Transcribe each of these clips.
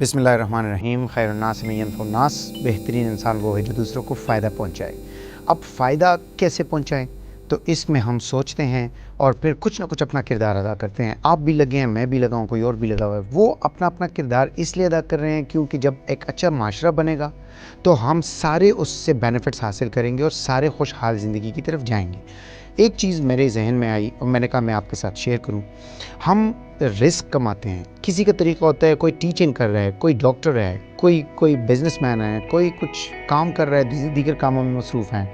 बिस्मिल्लाहिर्रहमानिर्रहीम। खैरुन्नास में यनफ़उन्नास, बेहतरीन इंसान वो है जो दूसरों को फ़ायदा पहुँचाए। अब फ़ायदा कैसे पहुँचाएँ? तो इसमें हम सोचते हैं और फिर कुछ ना कुछ अपना किरदार अदा करते हैं। आप भी लगे हैं, मैं भी लगा हूँ, कोई और भी लगा हुआ है। वो अपना-अपना किरदार इसलिए अदा कर रहे हैं क्योंकि जब एक अच्छा माशरा बनेगा, तो हम सारे उससे बेनिफिट्स हासिल करेंगे और सारे खुशहाल ज़िंदगी की तरफ जाएँगे। एक चीज़ मेरे ज़हन में आई और मैंने कहा मैं आपके साथ शेयर करूं। हम रिस्क कमाते हैं, किसी का तरीका होता है, कोई टीचिंग कर रहा है, कोई डॉक्टर है, कोई बिजनेसमैन है, कोई कुछ काम कर रहा है, दीगर कामों में मसरूफ़ हैं।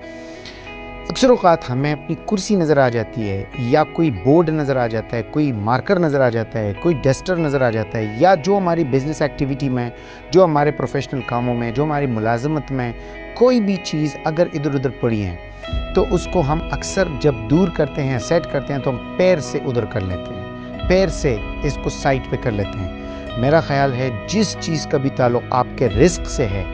अक्सर औक़ात हमें अपनी कुर्सी नज़र आ जाती है या कोई बोर्ड नज़र आ जाता है, कोई मार्कर नज़र आ जाता है, कोई डस्टर नज़र आ जाता है, या जो हमारी बिज़नेस एक्टिविटी में, जो हमारे प्रोफेशनल कामों में, जो हमारी मुलाज़मत में कोई भी चीज़ अगर इधर-उधर पड़ी है, तो उसको हम अक्सर जब दूर करते हैं, सेट करते हैं, तो हम पैर से उधर कर लेते हैं, पैर से इसको साइड पे कर लेते हैं। मेरा ख़्याल है जिस चीज़ का भी ताल्लुक़ आपके रिस्क से है,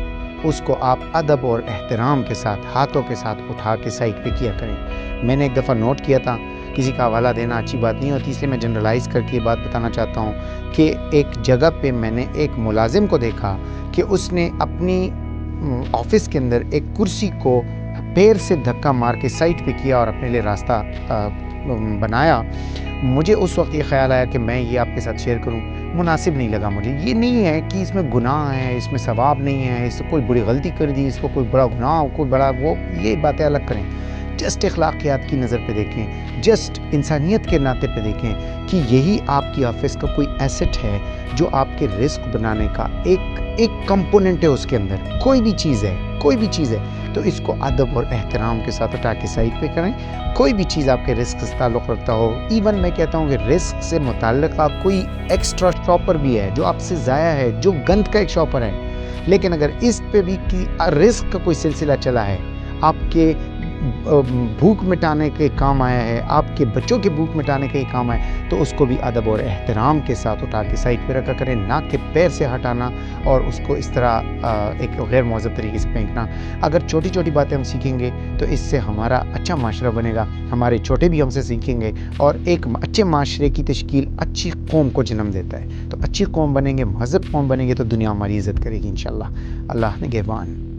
उसको आप अदब और एहतराम के साथ, हाथों के साथ उठा के साइड पे किया करें। मैंने एक दफ़ा नोट किया था, किसी का हवाला देना अच्छी बात नहीं होती, इसलिए मैं जनरलाइज़ करके ये बात बताना चाहता हूँ कि एक जगह पे मैंने एक मुलाज़िम को देखा कि उसने अपनी ऑफ़िस के अंदर एक कुर्सी को पैर से धक्का मार के साइड पे किया और अपने लिए रास्ता बनाया। मुझे उस वक़्त ये ख़्याल आया कि मैं ये आपके साथ शेयर करूँ, मुनासिब नहीं लगा मुझे। ये नहीं है कि इसमें गुनाह है, इसमें सवाब नहीं है, इससे कोई बड़ी गलती कर दी, इसको कोई बड़ा गुनाह, कोई बड़ा वो, ये बातें अलग करें। जस्ट अखलाकियात की नज़र पे देखें, जस्ट इंसानियत के नाते पे देखें कि यही आपकी ऑफ़िस का कोई एसेट है जो आपके रिस्क बनाने का एक कंपोनेंट है। उसके अंदर कोई भी चीज़ है, कोई भी चीज़ है, तो इसको अदब और एहतराम के साथ उठा के साइड पे करें। कोई भी चीज़ आपके रिस्क से ताल्लुक़ रखता हो, इवन मैं कहता हूँ कि रिस्क से मुतल्लिक़ कोई एक्स्ट्रा शॉपर भी है जो आपसे ज़ाया है, जो गंद का एक शॉपर है, लेकिन अगर इस पे भी कि रिस्क का कोई सिलसिला चला है, आपके भूख मिटाने के काम आया है, आपके बच्चों की भूख मिटाने के काम आया, तो उसको भी अदब और एहतराम के साथ उठा के साइड पे रखा करें, ना कि पैर से हटाना और उसको इस तरह एक गैर मुहज़्ज़ब तरीके से फेंकना। अगर छोटी-छोटी बातें हम सीखेंगे तो इससे हमारा अच्छा माशरा बनेगा, हमारे छोटे भी हमसे सीखेंगे और एक अच्छे माशरे की तश्कील अच्छी कौम को जन्म देता है। तो अच्छी कौम बनेंगे, महज़्ज़ब कौम बनेंगे, तो दुनिया हमारी इज़्ज़त करेगी इंशाअल्लाह। अल्लाह निगहबान।